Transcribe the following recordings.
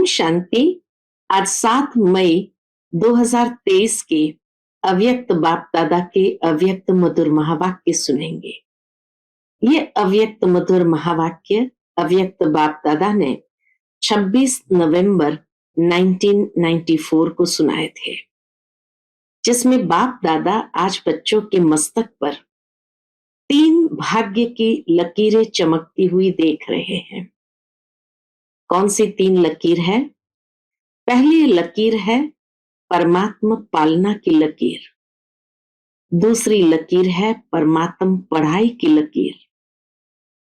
शांति। आज 7 मई 2023 के अव्यक्त बाप दादा के अव्यक्त मधुर महावाक्य सुनेंगे। ये अव्यक्त मधुर महावाक्य अव्यक्त बाप दादा ने 26 नवंबर 1994 को सुनाए थे, जिसमें बाप दादा आज बच्चों के मस्तक पर 3 भाग्य की लकीरें चमकती हुई देख रहे हैं। कौन सी 3 लकीर है? पहली लकीर है परमात्मा पालना की लकीर, दूसरी लकीर है परमात्मा पढ़ाई की लकीर,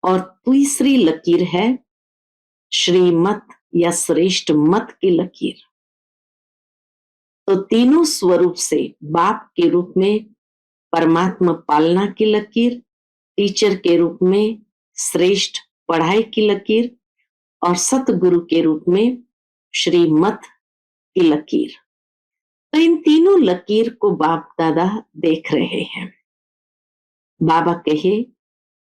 और तीसरी लकीर है श्रीमत या श्रेष्ठ मत की लकीर। तो तीनों स्वरूप से बाप के रूप में परमात्मा पालना की लकीर, टीचर के रूप में श्रेष्ठ पढ़ाई की लकीर, और सतगुरु के रूप में श्रीमत की लकीर। तो इन तीनों लकीर को बाप दादा देख रहे हैं। बाबा कहे,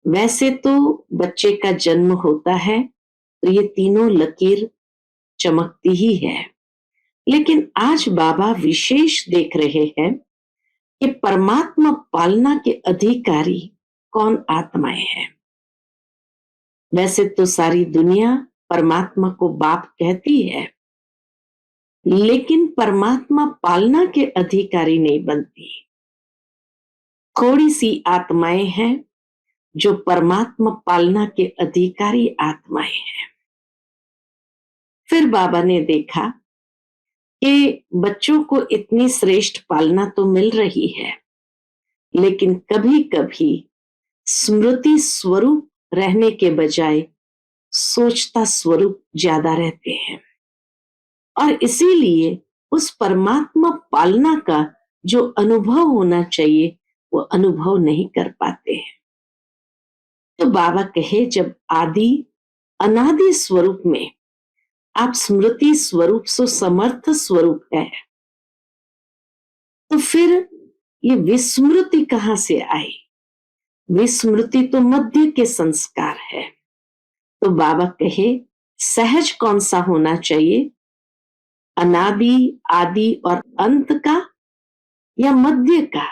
वैसे तो बच्चे का जन्म होता है तो ये तीनों लकीर चमकती ही है, लेकिन आज बाबा विशेष देख रहे हैं कि परमात्मा पालना के अधिकारी कौन आत्माएं हैं। वैसे तो सारी दुनिया परमात्मा को बाप कहती है, लेकिन परमात्मा पालना के अधिकारी नहीं बनती। थोड़ी सी आत्माएं हैं जो परमात्मा पालना के अधिकारी आत्माएं हैं। फिर बाबा ने देखा कि बच्चों को इतनी श्रेष्ठ पालना तो मिल रही है, लेकिन कभी कभी स्मृति स्वरूप रहने के बजाय सोचता स्वरूप ज्यादा रहते हैं, और इसीलिए उस परमात्मा पालना का जो अनुभव होना चाहिए वो अनुभव नहीं कर पाते हैं। तो बाबा कहे, जब आदि अनादि स्वरूप में आप स्मृति स्वरूप सो समर्थ स्वरूप है, तो फिर ये विस्मृति कहां से आई? विस्मृति तो मध्य के संस्कार है। तो बाबा कहे, सहज कौन सा होना चाहिए? अनादि, आदि और अंत का या मध्य का?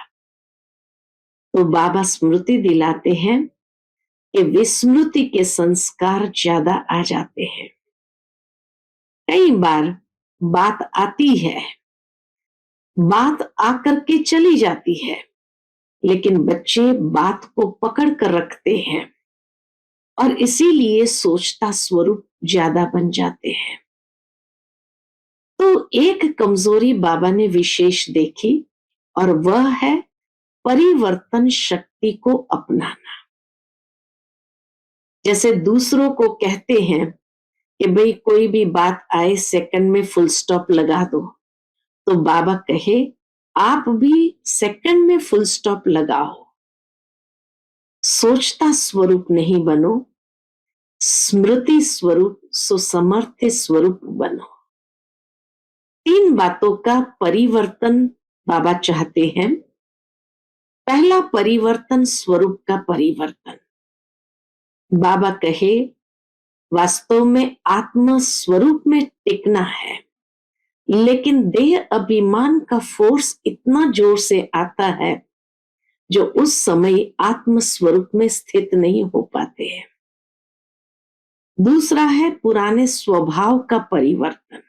तो बाबा स्मृति दिलाते हैं कि विस्मृति के संस्कार ज्यादा आ जाते हैं। कई बार बात आती है, बात आकर के चली जाती है, लेकिन बच्चे बात को पकड़ कर रखते हैं और इसीलिए सोचता स्वरूप ज्यादा बन जाते हैं। तो एक कमजोरी बाबा ने विशेष देखी, और वह है परिवर्तन शक्ति को अपनाना। जैसे दूसरों को कहते हैं कि भाई कोई भी बात आए सेकंड में फुल स्टॉप लगा दो, तो बाबा कहे आप भी सेकंड में फुल स्टॉप लगाओ। सोचता स्वरूप नहीं बनो, स्मृति स्वरूप सुसमर्थ स्वरूप बनो। 3 बातों का परिवर्तन बाबा चाहते हैं। पहला परिवर्तन स्वरूप का परिवर्तन। बाबा कहे, वास्तव में आत्मा स्वरूप में टिकना है, लेकिन देह अभिमान का फोर्स इतना जोर से आता है जो उस समय आत्म स्वरूप में स्थित नहीं हो पाते हैं। दूसरा है पुराने स्वभाव का परिवर्तन,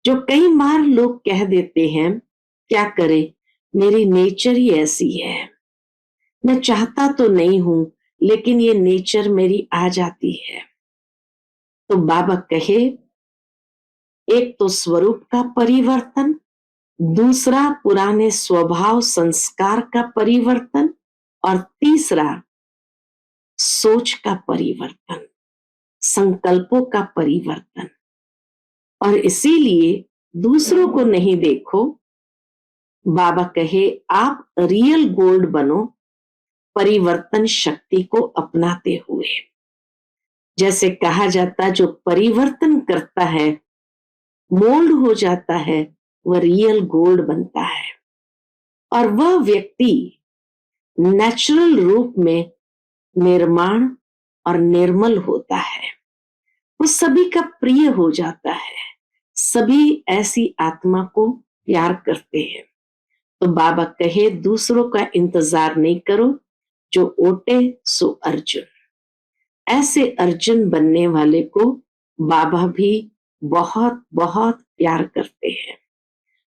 जो कई बार लोग कह देते हैं, क्या करे, मेरी नेचर ही ऐसी है, मैं चाहता तो नहीं हूं लेकिन ये नेचर मेरी आ जाती है। तो बाबा कहे, एक तो स्वरूप का परिवर्तन, दूसरा पुराने स्वभाव संस्कार का परिवर्तन, और तीसरा सोच का परिवर्तन, संकल्पों का परिवर्तन। और इसीलिए दूसरों को नहीं देखो। बाबा कहे, आप रियल गोल्ड बनो परिवर्तन शक्ति को अपनाते हुए। जैसे कहा जाता, जो परिवर्तन करता है, मोल्ड हो जाता है, वह रियल गोल्ड बनता है, और वह व्यक्ति नेचुरल रूप में निर्माण और निर्मल होता है। वो सभी का प्रिय हो जाता है। सभी ऐसी आत्मा को प्यार करते हैं। तो बाबा कहे दूसरों का इंतजार नहीं करो, जो ओटे सो अर्जुन। ऐसे अर्जुन बनने वाले को बाबा भी बहुत बहुत प्यार करते हैं।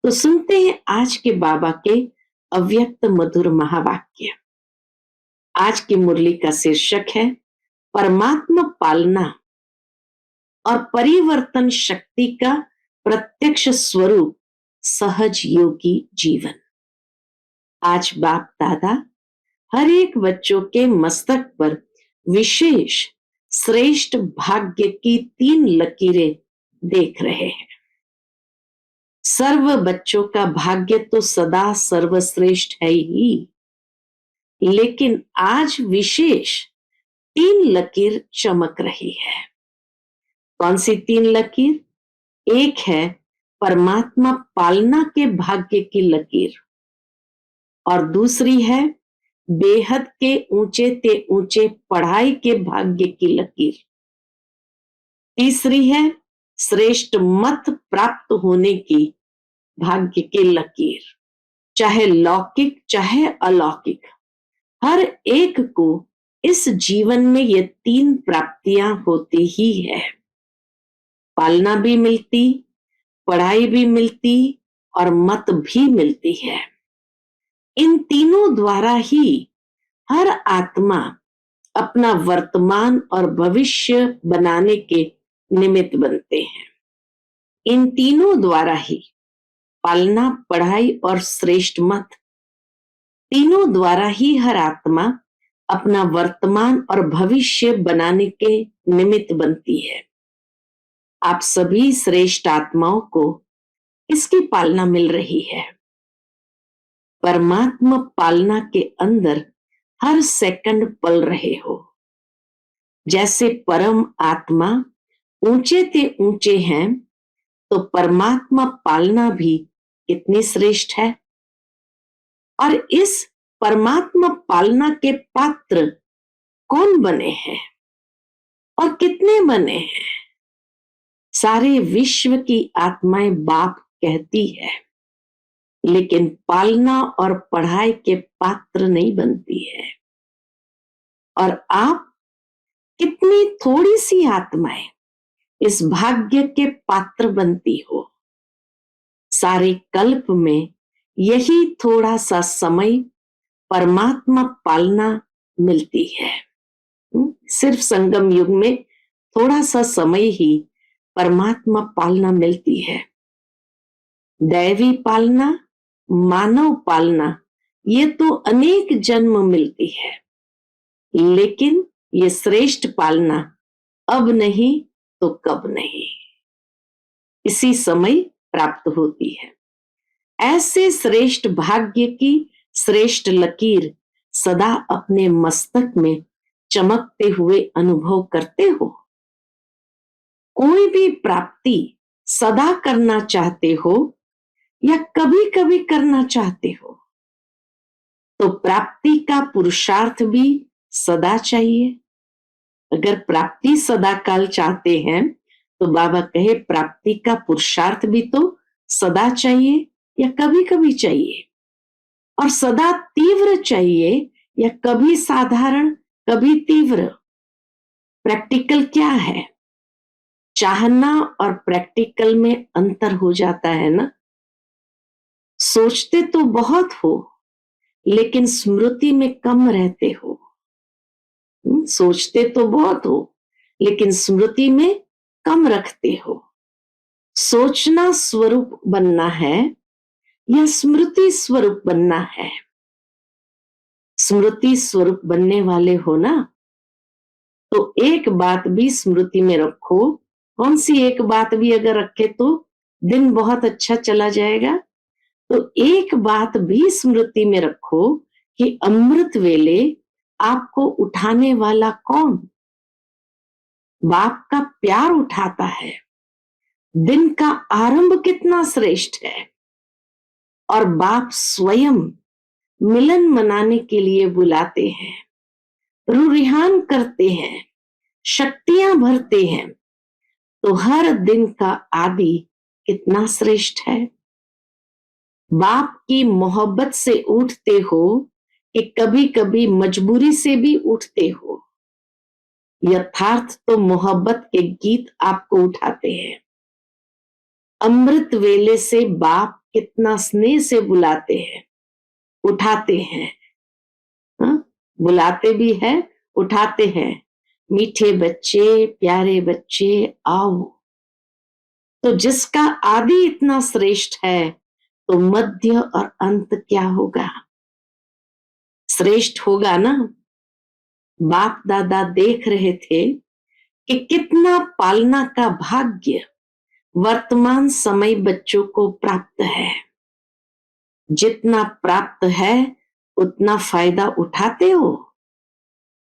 तो सुनते हैं आज के बाबा के अव्यक्त मधुर महावाक्य। आज की मुरली का शीर्षक है परमात्मा पालना और परिवर्तन शक्ति का प्रत्यक्ष स्वरूप सहज योगी जीवन। आज बाप दादा हर एक बच्चों के मस्तक पर विशेष श्रेष्ठ भाग्य की 3 लकीरें देख रहे हैं। सर्व बच्चों का भाग्य तो सदा सर्वश्रेष्ठ है ही, लेकिन आज विशेष 3 लकीर चमक रही है। कौन सी 3 लकीर? एक है परमात्मा पालना के भाग्य की लकीर, और दूसरी है बेहद के ऊंचे ते ऊंचे पढ़ाई के भाग्य की लकीर। तीसरी है श्रेष्ठ मत प्राप्त होने की भाग्य की लकीर। चाहे लौकिक चाहे अलौकिक, हर एक को इस जीवन में ये 3 प्राप्तियां होती ही है। पालना भी मिलती, पढ़ाई भी मिलती और मत भी मिलती है। इन तीनों द्वारा ही हर आत्मा अपना वर्तमान और भविष्य बनाने के निमित्त बनते हैं। इन तीनों द्वारा ही पालना, पढ़ाई और श्रेष्ठ मत, तीनों द्वारा ही हर आत्मा अपना वर्तमान और भविष्य बनाने के निमित्त बनती है। आप सभी श्रेष्ठ आत्माओं को इसकी पालना मिल रही है। परमात्मा पालना के अंदर हर सेकंड पल रहे हो। जैसे परम आत्मा ऊंचे ते ऊंचे हैं, तो परमात्मा पालना भी कितनी श्रेष्ठ है। और इस परमात्मा पालना के पात्र कौन बने हैं और कितने बने हैं? सारे विश्व की आत्माएं बाप कहती है, लेकिन पालना और पढ़ाई के पात्र नहीं बनती है। और आप कितनी थोड़ी सी आत्माएं इस भाग्य के पात्र बनती हो। सारे कल्प में यही थोड़ा सा समय परमात्मा पालना मिलती है। सिर्फ संगम युग में थोड़ा सा समय ही परमात्मा पालना मिलती है। दैवी पालना, मानव पालना, ये तो अनेक जन्म मिलती है, लेकिन ये श्रेष्ठ पालना अब नहीं तो कब नहीं, इसी समय प्राप्त होती है। ऐसे श्रेष्ठ भाग्य की श्रेष्ठ लकीर सदा अपने मस्तक में चमकते हुए अनुभव करते हो। कोई भी प्राप्ति सदा करना चाहते हो या कभी कभी करना चाहते हो, तो प्राप्ति का पुरुषार्थ भी सदा चाहिए। अगर प्राप्ति सदा काल चाहते हैं, तो बाबा कहे प्राप्ति का पुरुषार्थ भी तो सदा चाहिए या कभी कभी चाहिए। और सदा तीव्र चाहिए या कभी साधारण कभी तीव्र। प्रैक्टिकल क्या है? चाहना और प्रैक्टिकल में अंतर हो जाता है ना। सोचते तो बहुत हो, लेकिन स्मृति में कम रहते हो। सोचते तो बहुत हो, लेकिन स्मृति में कम रखते हो। सोचना स्वरूप बनना है या स्मृति स्वरूप बनना है? स्मृति स्वरूप बनने वाले हो ना, तो एक बात भी स्मृति में रखो। कौन सी एक बात भी अगर रखे तो दिन बहुत अच्छा चला जाएगा। तो एक बात भी स्मृति में रखो कि अमृत वेले आपको उठाने वाला कौन? बाप का प्यार उठाता है। दिन का आरंभ कितना श्रेष्ठ है, और बाप स्वयं मिलन मनाने के लिए बुलाते हैं, रुरिहान करते हैं, शक्तियां भरते हैं, तो हर दिन का आदि कितना श्रेष्ठ है। बाप की मोहब्बत से उठते हो कि कभी कभी मजबूरी से भी उठते हो। यथार्थ तो मोहब्बत के गीत आपको उठाते हैं। अमृत वेले से बाप कितना स्नेह से बुलाते हैं, उठाते हैं। हाँ? बुलाते भी है, उठाते हैं। मीठे बच्चे, प्यारे बच्चे, आओ। तो जिसका आदि इतना श्रेष्ठ है तो मध्य और अंत क्या होगा? श्रेष्ठ होगा ना। बाप दादा देख रहे थे कि कितना पालना का भाग्य वर्तमान समय बच्चों को प्राप्त है। जितना प्राप्त है उतना फायदा उठाते हो।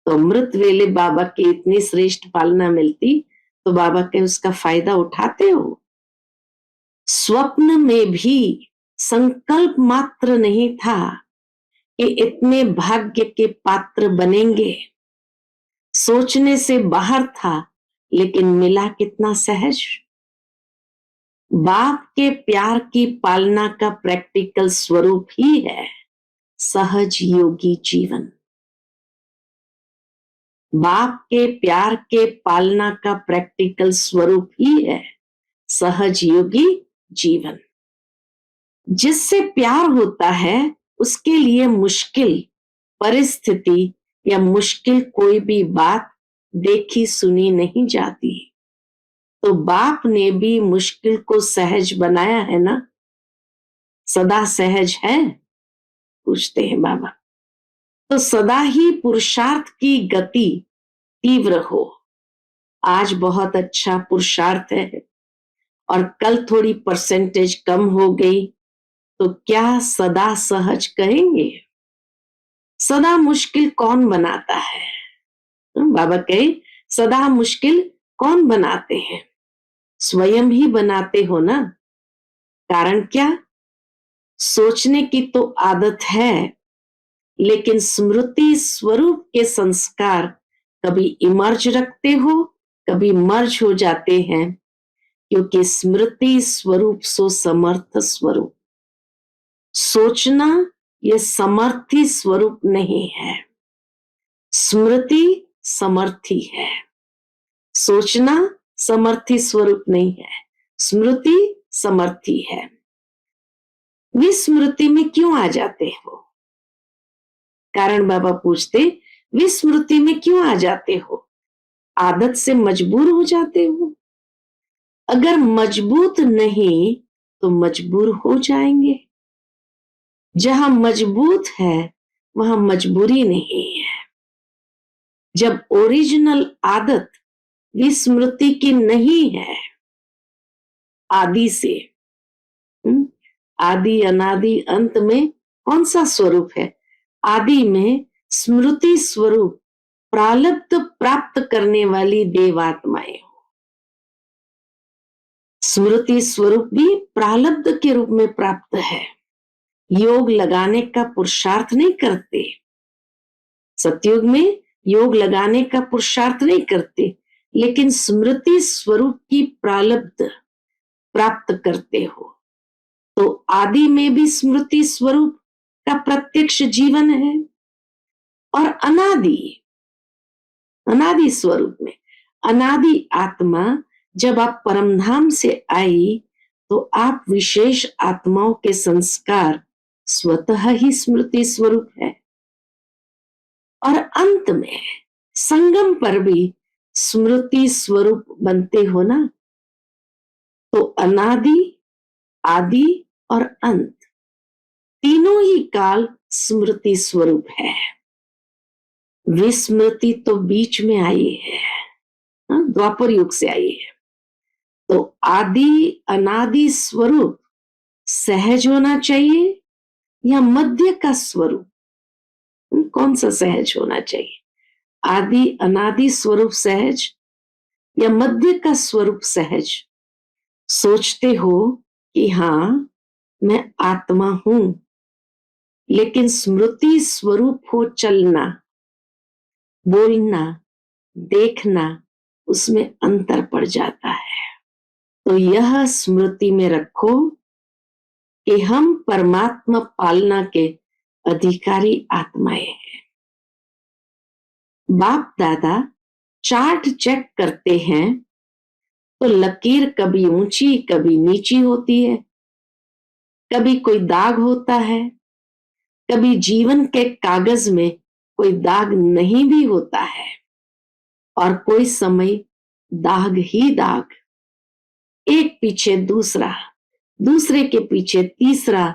तो अमृत वेले बाबा की इतनी श्रेष्ठ पालना मिलती तो बाबा के उसका फायदा उठाते हो। स्वप्न में भी संकल्प मात्र नहीं था कि इतने भाग्य के पात्र बनेंगे। सोचने से बाहर था, लेकिन मिला कितना सहज। बाप के प्यार की पालना का प्रैक्टिकल स्वरूप ही है सहज योगी जीवन। बाप के प्यार के पालना का प्रैक्टिकल स्वरूप ही है सहज योगी जीवन। जिससे प्यार होता है उसके लिए मुश्किल परिस्थिति या मुश्किल कोई भी बात देखी सुनी नहीं जाती। तो बाप ने भी मुश्किल को सहज बनाया है ना। सदा सहज है, पूछते हैं बाबा। तो सदा ही पुरुषार्थ की गति तीव्र हो। आज बहुत अच्छा पुरुषार्थ है और कल थोड़ी परसेंटेज कम हो गई तो क्या सदा सहज कहेंगे? सदा मुश्किल कौन बनाता है? बाबा कहे सदा मुश्किल कौन बनाते हैं? स्वयं ही बनाते हो ना। कारण क्या? सोचने की तो आदत है, लेकिन स्मृति स्वरूप के संस्कार कभी इमर्ज रखते हो, कभी मर्ज हो जाते हैं, क्योंकि स्मृति स्वरूप सो समर्थ स्वरूप। सोचना ये समर्थी स्वरूप नहीं है, स्मृति समर्थी है। सोचना समर्थी स्वरूप नहीं है, स्मृति समर्थी है। विस्मृति में क्यों आ जाते हो? कारण बाबा पूछते, विस्मृति में क्यों आ जाते हो? आदत से मजबूर हो जाते हो। अगर मजबूत नहीं तो मजबूर हो जाएंगे। जहां मजबूत है वहां मजबूरी नहीं है। जब ओरिजिनल आदत विस्मृति की नहीं है, आदि से, आदि अनादि अंत में कौन सा स्वरूप है? आदि में स्मृति स्वरूप प्रालब्ध प्राप्त करने वाली देवात्माएं हो। स्मृति स्वरूप भी प्रालब्ध के रूप में प्राप्त है। योग लगाने का पुरुषार्थ नहीं करते। सतयुग में योग लगाने का पुरुषार्थ नहीं करते, लेकिन स्मृति स्वरूप की प्रालब्ध प्राप्त करते हो। तो आदि में भी स्मृति स्वरूप का प्रत्यक्ष जीवन है और अनादि अनादि स्वरूप में अनादि आत्मा जब आप परमधाम से आई तो आप विशेष आत्माओं के संस्कार स्वतः ही स्मृति स्वरूप है। और अंत में संगम पर भी स्मृति स्वरूप बनते हो ना। तो अनादि, आदि और अंत तीनों ही काल स्मृति स्वरूप है। विस्मृति तो बीच में आई है, द्वापर युग से आई है। तो आदि अनादि स्वरूप सहज होना चाहिए या मध्य का स्वरूप? कौन सा सहज होना चाहिए? आदि अनादि स्वरूप सहज या मध्य का स्वरूप सहज? सोचते हो कि हाँ मैं आत्मा हूं, लेकिन स्मृति स्वरूप हो चलना, बोलना, देखना, उसमें अंतर पड़ जाता है। तो यह स्मृति में रखो कि हम परमात्मा पालना के अधिकारी आत्माएं हैं। बाप दादा चार्ट चेक करते हैं तो लकीर कभी ऊंची कभी नीची होती है, कभी कोई दाग होता है, कभी जीवन के कागज में कोई दाग नहीं भी होता है, और कोई समय दाग ही दाग, एक पीछे दूसरा, दूसरे के पीछे तीसरा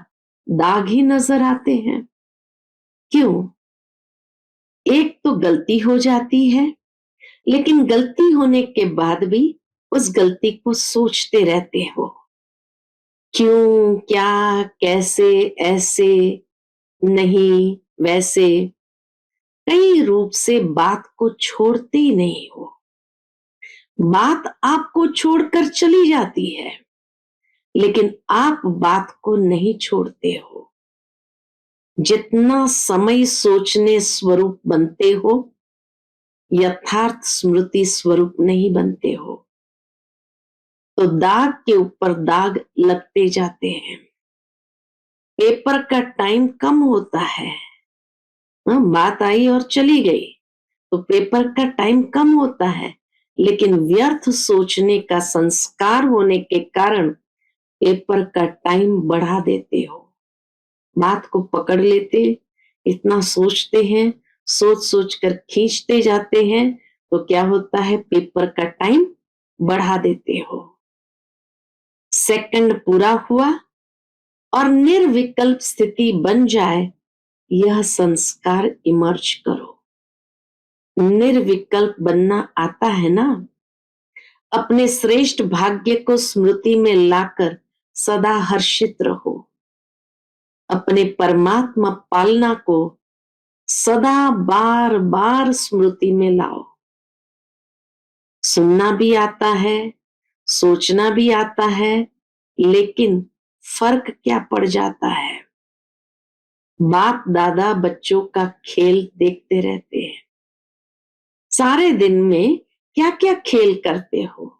दाग ही नजर आते हैं। क्यों? एक तो गलती हो जाती है, लेकिन गलती होने के बाद भी उस गलती को सोचते रहते हो, क्यों, क्या, कैसे, ऐसे, नहीं, वैसे, कई रूप से बात को छोड़ते ही नहीं हो। बात आपको छोड़कर चली जाती है, लेकिन आप बात को नहीं छोड़ते हो। जितना समय सोचने स्वरूप बनते हो, यथार्थ स्मृति स्वरूप नहीं बनते हो। तो दाग के ऊपर दाग लगते जाते हैं। पेपर का टाइम कम होता है, बात आई और चली गई, तो पेपर का टाइम कम होता है, लेकिन व्यर्थ सोचने का संस्कार होने के कारण पेपर का टाइम बढ़ा देते हो। बात को पकड़ लेते, इतना सोचते हैं, सोच सोच कर खींचते जाते हैं, तो क्या होता है, पेपर का टाइम बढ़ा देते हो। सेकंड पूरा हुआ और निर्विकल्प स्थिति बन जाए, यह संस्कार इमर्ज करो। निर्विकल्प बनना आता है ना? अपने श्रेष्ठ भाग्य को स्मृति में लाकर सदा हर्षित रहो। अपने परमात्मा पालना को सदा बार बार स्मृति में लाओ। सुनना भी आता है, सोचना भी आता है, लेकिन फर्क क्या पड़ जाता है? बाप दादा बच्चों का खेल देखते रहते हैं। सारे दिन में क्या क्या खेल करते हो,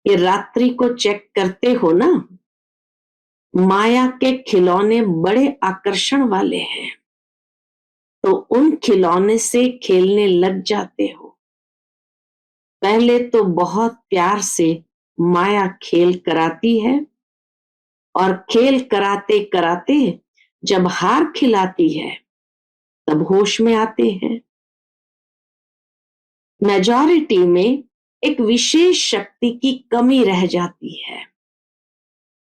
ये रात्रि को चेक करते हो ना? माया के खिलौने बड़े आकर्षण वाले हैं, तो उन खिलौने से खेलने लग जाते हो। पहले तो बहुत प्यार से माया खेल कराती है, और खेल कराते कराते जब हार खिलाती है, तब होश में आते हैं। मेजॉरिटी में एक विशेष शक्ति की कमी रह जाती है।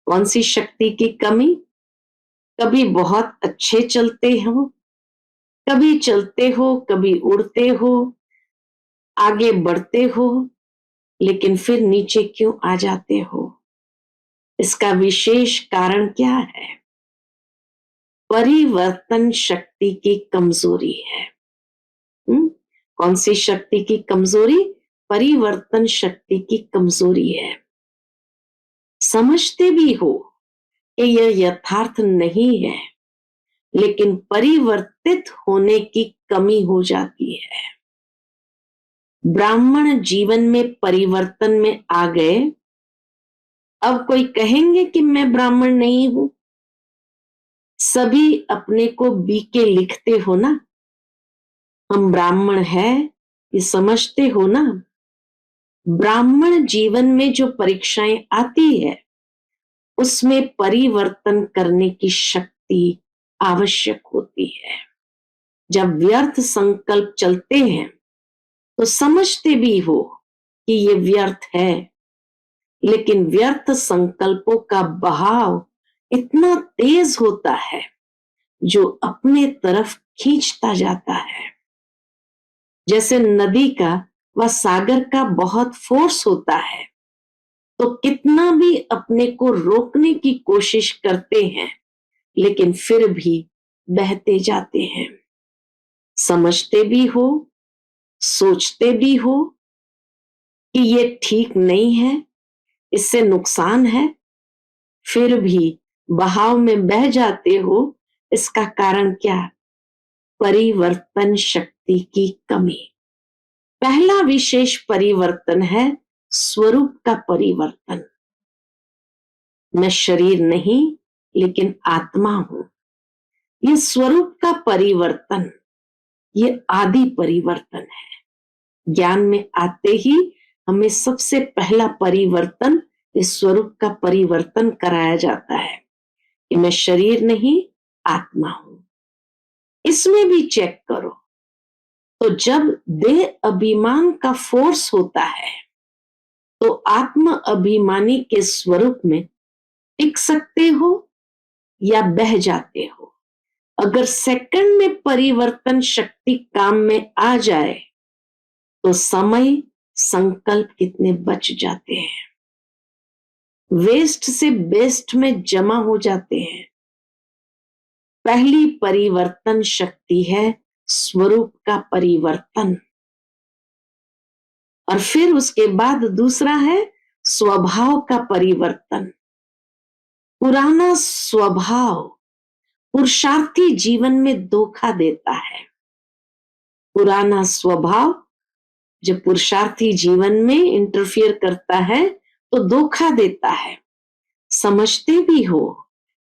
कौन सी शक्ति की कमी? कभी बहुत अच्छे चलते हो, कभी चलते हो, कभी उड़ते हो, आगे बढ़ते हो, लेकिन फिर नीचे क्यों आ जाते हो? इसका विशेष कारण क्या है? परिवर्तन शक्ति की कमजोरी है। कौन सी शक्ति की कमजोरी? परिवर्तन शक्ति की कमजोरी है। समझते भी हो कि यह यथार्थ नहीं है, लेकिन परिवर्तित होने की कमी हो जाती है। ब्राह्मण जीवन में परिवर्तन में आ गए, अब कोई कहेंगे कि मैं ब्राह्मण नहीं हूं? सभी अपने को बीके लिखते हो ना? हम ब्राह्मण है, ये समझते हो ना? ब्राह्मण जीवन में जो परीक्षाएं आती है, उसमें परिवर्तन करने की शक्ति आवश्यक होती है। जब व्यर्थ संकल्प चलते हैं, तो समझते भी हो कि ये व्यर्थ है, लेकिन व्यर्थ संकल्पों का बहाव इतना तेज होता है, जो अपने तरफ खींचता जाता है। जैसे नदी का व सागर का बहुत फोर्स होता है, तो कितना भी अपने को रोकने की कोशिश करते हैं, लेकिन फिर भी बहते जाते हैं। समझते भी हो, सोचते भी हो कि ये ठीक नहीं है, इससे नुकसान है, फिर भी बहाव में बह जाते हो। इसका कारण क्या? परिवर्तन शक्ति की कमी। पहला विशेष परिवर्तन है स्वरूप का परिवर्तन। मैं शरीर नहीं लेकिन आत्मा हूं। ये स्वरूप का परिवर्तन, ये आदि परिवर्तन है। ज्ञान में आते ही हमें सबसे पहला परिवर्तन इस स्वरूप का परिवर्तन कराया जाता है कि मैं शरीर नहीं आत्मा हूं। इसमें भी चेक करो, तो जब देह अभिमान का फोर्स होता है तो आत्म अभिमानी के स्वरूप में टिक सकते हो या बह जाते हो। अगर सेकंड में परिवर्तन शक्ति काम में आ जाए तो समय संकल्प कितने बच जाते हैं, वेस्ट से बेस्ट में जमा हो जाते हैं। पहली परिवर्तन शक्ति है स्वरूप का परिवर्तन, और फिर उसके बाद दूसरा है स्वभाव का परिवर्तन। पुराना स्वभाव पुरुषार्थी जीवन में धोखा देता है। पुराना स्वभाव जब पुरुषार्थी जीवन में इंटरफियर करता है तो धोखा देता है। समझते भी हो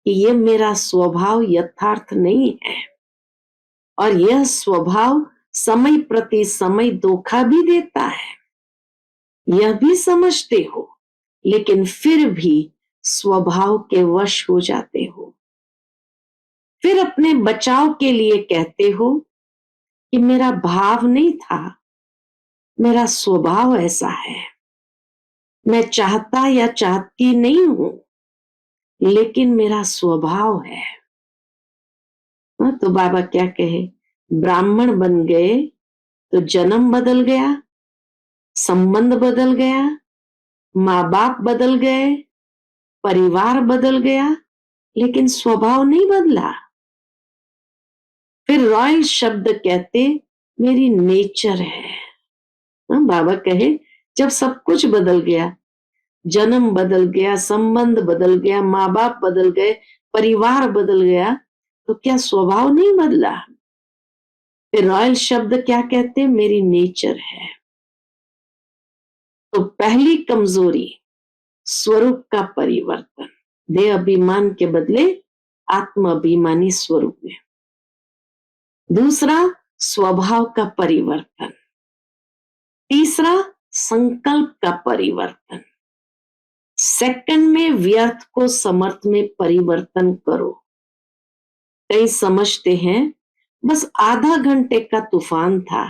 कि ये मेरा स्वभाव यथार्थ नहीं है, और यह स्वभाव समय प्रति समय धोखा भी देता है, यह भी समझते हो, लेकिन फिर भी स्वभाव के वश हो जाते हो। फिर अपने बचाव के लिए कहते हो कि मेरा भाव नहीं था, मेरा स्वभाव ऐसा है, मैं चाहता या चाहती नहीं हूं, लेकिन मेरा स्वभाव है। तो बाबा क्या कहे, ब्राह्मण बन गए तो जन्म बदल गया, संबंध बदल गया, माँ बाप बदल गए, परिवार बदल गया, लेकिन स्वभाव नहीं बदला। फिर रॉयल शब्द कहते मेरी नेचर है। बाबा कहे जब सब कुछ बदल गया, जन्म बदल गया, संबंध बदल गया, माँ बाप बदल गए, परिवार बदल गया, तो क्या स्वभाव नहीं बदला? फिर रॉयल शब्द क्या कहते, मेरी नेचर है। तो पहली कमजोरी स्वरूप का परिवर्तन, देह अभिमान के बदले आत्म अभिमानी स्वरूप में। दूसरा स्वभाव का परिवर्तन। तीसरा संकल्प का परिवर्तन। सेकंड में व्यर्थ को समर्थ में परिवर्तन करो। कई समझते हैं बस आधा घंटे का तूफान था,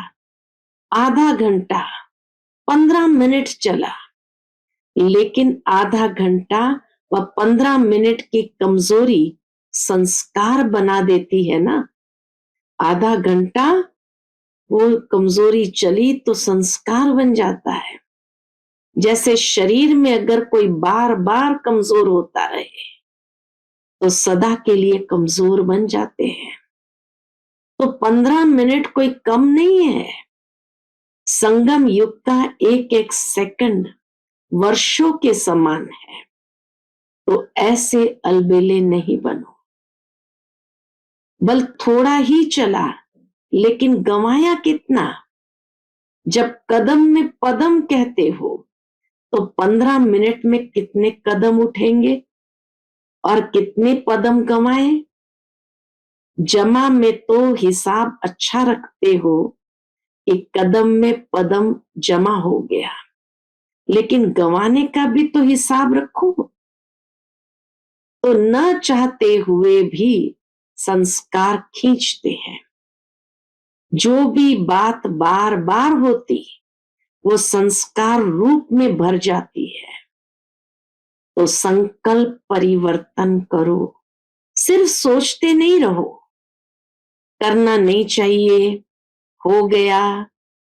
आधा घंटा 15 मिनट चला, लेकिन आधा घंटा व 15 मिनट की कमजोरी संस्कार बना देती है ना। आधा घंटा वो कमजोरी चली तो संस्कार बन जाता है। जैसे शरीर में अगर कोई बार बार कमजोर होता रहे तो सदा के लिए कमजोर बन जाते हैं। तो 15 मिनट कोई कम नहीं है। संगम युग का एक एक सेकंड वर्षों के समान है। तो ऐसे अलबेले नहीं बनो। बल थोड़ा ही चला, लेकिन गंवाया कितना। जब कदम में पदम कहते हो तो 15 मिनट में कितने कदम उठेंगे और कितने पदम गंवाए। जमा में तो हिसाब अच्छा रखते हो कि कदम में पदम जमा हो गया, लेकिन गंवाने का भी तो हिसाब रखो। तो न चाहते हुए भी संस्कार खींचते हैं। जो भी बात बार बार होती वो संस्कार रूप में भर जाती है। तो संकल्प परिवर्तन करो। सिर्फ सोचते नहीं रहो, करना नहीं चाहिए, हो गया,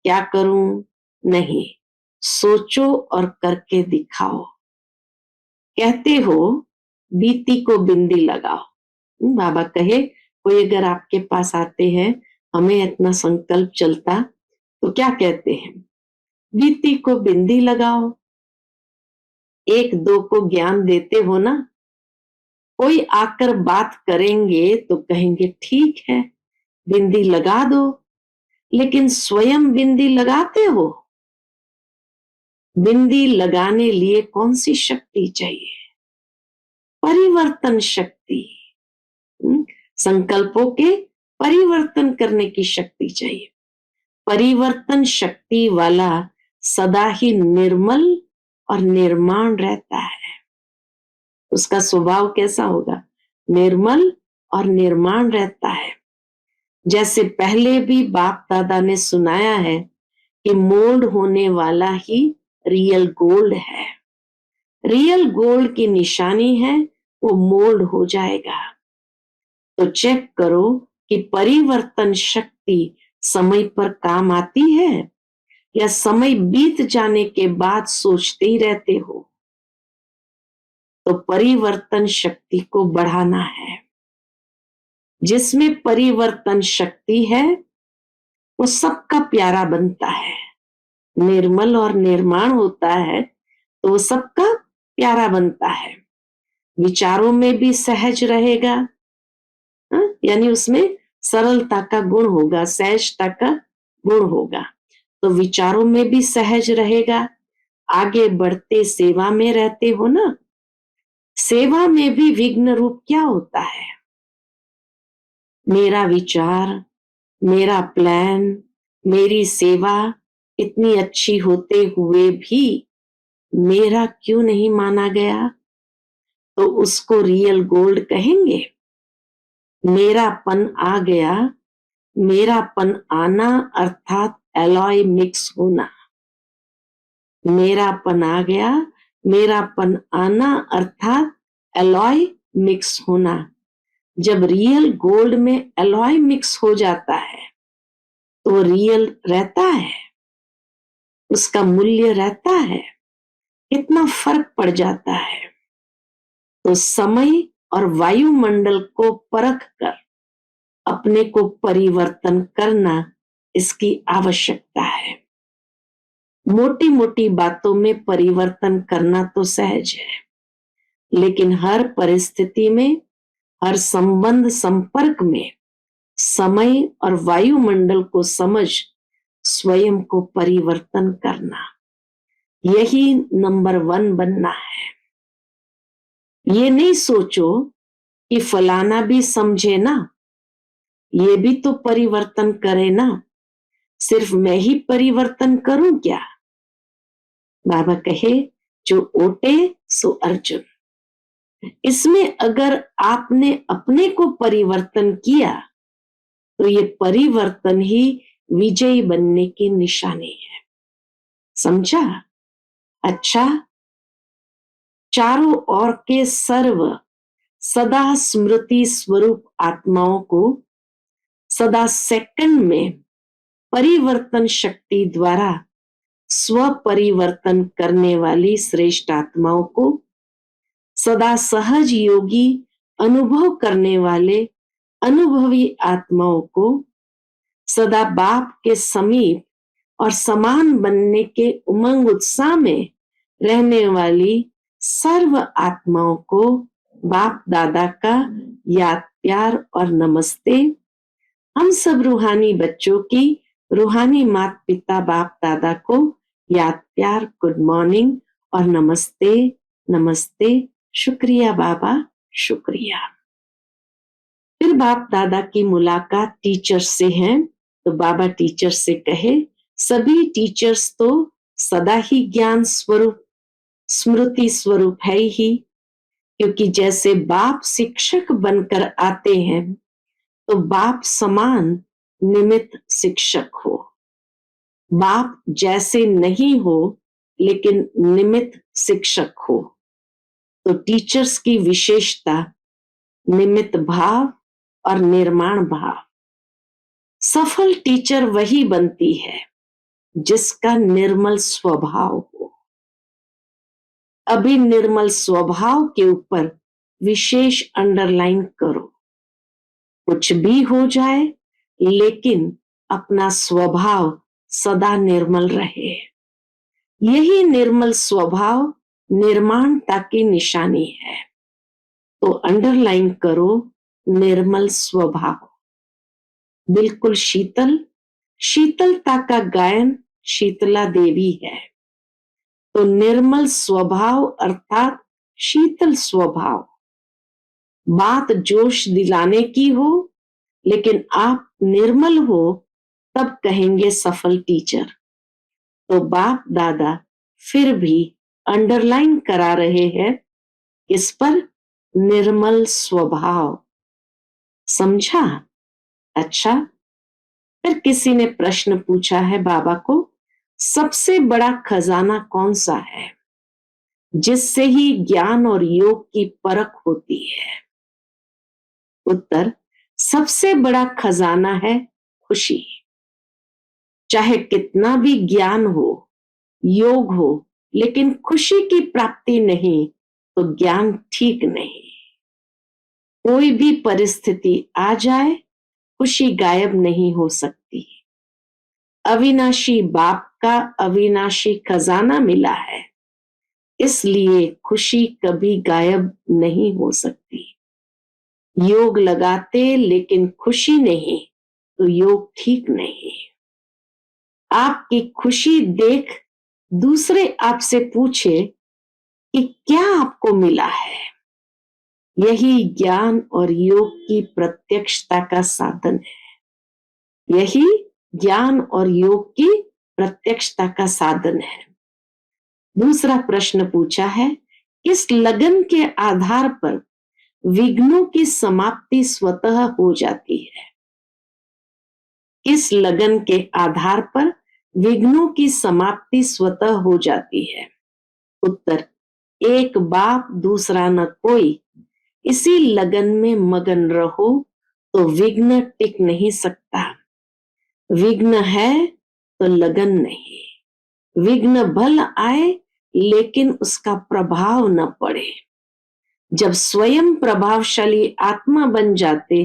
क्या करूं, नहीं, सोचो और करके दिखाओ। कहते हो बीती को बिंदी लगाओ। बाबा कहे कोई अगर आपके पास आते हैं, हमें इतना संकल्प चलता, तो क्या कहते हैं, बीती को बिंदी लगाओ। एक दो को ज्ञान देते हो ना, कोई आकर बात करेंगे तो कहेंगे ठीक है बिंदी लगा दो, लेकिन स्वयं बिंदी लगाते हो? बिंदी लगाने लिए कौन सी शक्ति चाहिए? परिवर्तन शक्ति। संकल्पों के परिवर्तन करने की शक्ति चाहिए। परिवर्तन शक्ति वाला सदा ही निर्मल और निर्माण रहता है। उसका स्वभाव कैसा होगा? निर्मल और निर्माण रहता है। जैसे पहले भी बाप दादा ने सुनाया है कि मोल्ड होने वाला ही रियल गोल्ड है। रियल गोल्ड की निशानी है वो मोल्ड हो जाएगा। तो चेक करो कि परिवर्तन शक्ति समय पर काम आती है या समय बीत जाने के बाद सोचते ही रहते हो। तो परिवर्तन शक्ति को बढ़ाना है। जिसमें परिवर्तन शक्ति है वो सबका प्यारा बनता है। निर्मल और निर्माण होता है तो वो सबका प्यारा बनता है। विचारों में भी सहज रहेगा, यानी उसमें सरलता का गुण होगा, सहजता का गुण होगा। तो विचारों में भी सहज रहेगा। आगे बढ़ते सेवा में रहते हो ना, सेवा में भी विघ्न रूप क्या होता है? मेरा विचार, मेरा प्लान, मेरी सेवा इतनी अच्छी होते हुए भी मेरा क्यों नहीं माना गया? तो उसको रियल गोल्ड कहेंगे। मेरापन आ गया, मेरापन आना अर्थात एलॉय मिक्स होना। मेरापन आ गया, मेरापन आना अर्थात एलॉय मिक्स होना। जब रियल गोल्ड में एलॉय मिक्स हो जाता है तो रियल रहता है, उसका मूल्य रहता है। कितना फर्क पड़ जाता है। तो समय और वायुमंडल को परख कर अपने को परिवर्तन करना इसकी आवश्यकता है। मोटी मोटी बातों में परिवर्तन करना तो सहज है, लेकिन हर परिस्थिति में, हर संबंध संपर्क में समय और वायुमंडल को समझ स्वयं को परिवर्तन करना, यही नंबर 1 बनना है। ये नहीं सोचो कि फलाना भी समझे ना, ये भी तो परिवर्तन करे ना, सिर्फ मैं ही परिवर्तन करूं क्या? बाबा कहे जो ओटे सो अर्जुन। इसमें अगर आपने अपने को परिवर्तन किया तो ये परिवर्तन ही विजयी बनने की निशानी है। समझा? अच्छा, चारों ओर के सर्व सदा स्मृति स्वरूप आत्माओं को सदा सेकंड में परिवर्तन शक्ति द्वारा स्व परिवर्तन करने वाली श्रेष्ठ आत्माओं को, सदा सहज योगी अनुभव करने वाले अनुभवी आत्माओं को, सदा बाप के समीप और समान बनने के उमंग उत्साह में रहने वाली सर्व आत्माओं को बाप दादा का याद प्यार और नमस्ते। हम सब रूहानी बच्चों की रूहानी माता पिता बाप दादा को याद प्यार, गुड मॉर्निंग और नमस्ते नमस्ते। शुक्रिया बाबा, शुक्रिया। फिर बाप दादा की मुलाकात टीचर से है, तो बाबा टीचर से कहे सभी टीचर्स तो सदा ही ज्ञान स्वरूप स्मृति स्वरूप है ही, क्योंकि जैसे बाप शिक्षक बनकर आते हैं तो बाप समान निमित्त शिक्षक हो। बाप जैसे नहीं हो लेकिन निमित्त शिक्षक हो। तो टीचर्स की विशेषता निमित्त भाव और निर्माण भाव। सफल टीचर वही बनती है जिसका निर्मल स्वभाव हो। अभी निर्मल स्वभाव के ऊपर विशेष अंडरलाइन करो। कुछ भी हो जाए लेकिन अपना स्वभाव सदा निर्मल रहे। यही निर्मल स्वभाव निर्माणता की निशानी है। तो अंडरलाइन करो निर्मल स्वभाव। बिल्कुल शीतल, शीतलता का गायन शीतला देवी है। तो निर्मल स्वभाव अर्थात शीतल स्वभाव। बात जोश दिलाने की हो लेकिन आप निर्मल हो तब कहेंगे सफल टीचर। तो बाप दादा फिर भी अंडरलाइन करा रहे हैं इस पर, निर्मल स्वभाव। समझा? अच्छा, फिर किसी ने प्रश्न पूछा है बाबा को, सबसे बड़ा खजाना कौन सा है जिससे ही ज्ञान और योग की परख होती है? उत्तर, सबसे बड़ा खजाना है खुशी। चाहे कितना भी ज्ञान हो, योग हो, लेकिन खुशी की प्राप्ति नहीं तो ज्ञान ठीक नहीं। कोई भी परिस्थिति आ जाए, खुशी गायब नहीं हो सकती। अविनाशी बाप का अविनाशी खजाना मिला है, इसलिए खुशी कभी गायब नहीं हो सकती। योग लगाते लेकिन खुशी नहीं तो योग ठीक नहीं। आपकी खुशी देख दूसरे आपसे पूछे कि क्या आपको मिला है, यही ज्ञान और योग की प्रत्यक्षता का साधन है। यही ज्ञान और योग की प्रत्यक्षता का साधन है। दूसरा प्रश्न पूछा है, किस लगन के आधार पर विघ्नों की समाप्ति स्वतः हो जाती है? किस लगन के आधार पर विघ्नों की समाप्ति स्वतः हो जाती है? उत्तर, एक बाप दूसरा न कोई, इसी लगन में मगन रहो तो विघ्न टिक नहीं सकता। विघ्न है तो लगन नहीं। विघ्न भल आए लेकिन उसका प्रभाव न पड़े। जब स्वयं प्रभावशाली आत्मा बन जाते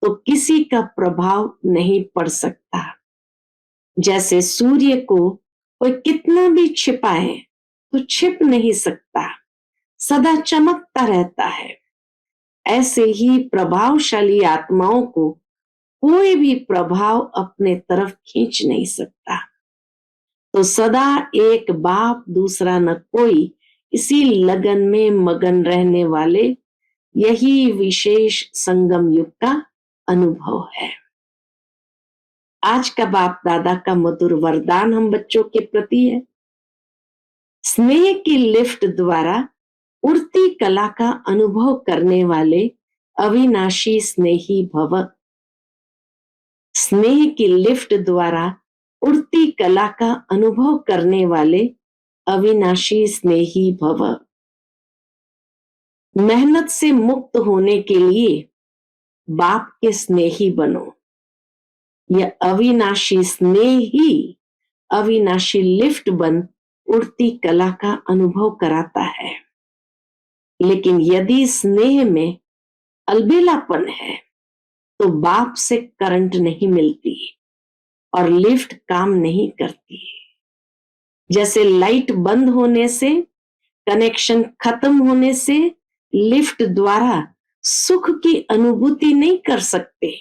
तो किसी का प्रभाव नहीं पड़ सकता। जैसे सूर्य को कोई कितना भी छिपाए तो छिप नहीं सकता, सदा चमकता रहता है। ऐसे ही प्रभावशाली आत्माओं को कोई भी प्रभाव अपने तरफ खींच नहीं सकता। तो सदा एक बाप दूसरा न कोई, इसी लगन में मगन रहने वाले, यही विशेष संगम युग का अनुभव है। आज का बाप दादा का मधुर वरदान हम बच्चों के प्रति है, स्नेह की लिफ्ट द्वारा उड़ती कला का अनुभव करने वाले अविनाशी स्नेही भव। स्नेह की लिफ्ट द्वारा उड़ती कला का अनुभव करने वाले अविनाशी स्नेही भव। मेहनत से मुक्त होने के लिए बाप के स्नेही बनो। यह अविनाशी स्नेह ही अविनाशी लिफ्ट बन उड़ती कला का अनुभव कराता है। लेकिन यदि स्नेह में अलबेलापन है तो बाप से करंट नहीं मिलती और लिफ्ट काम नहीं करती। जैसे लाइट बंद होने से, कनेक्शन खत्म होने से लिफ्ट द्वारा सुख की अनुभूति नहीं कर सकते,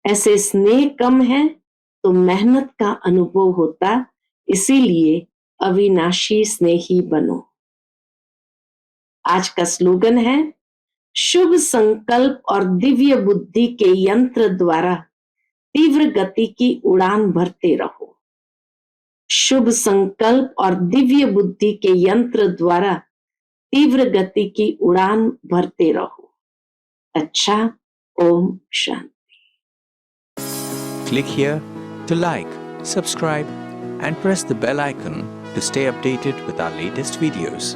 ऐसे स्नेह कम है तो मेहनत का अनुभव होता। इसीलिए अविनाशी स्नेही बनो। आज का स्लोगन है, शुभ संकल्प और दिव्य बुद्धि के यंत्र द्वारा तीव्र गति की उड़ान भरते रहो। शुभ संकल्प और दिव्य बुद्धि के यंत्र द्वारा तीव्र गति की उड़ान भरते रहो। अच्छा, Om Shanti. Click here to like, subscribe and press the bell icon to stay updated with our latest videos.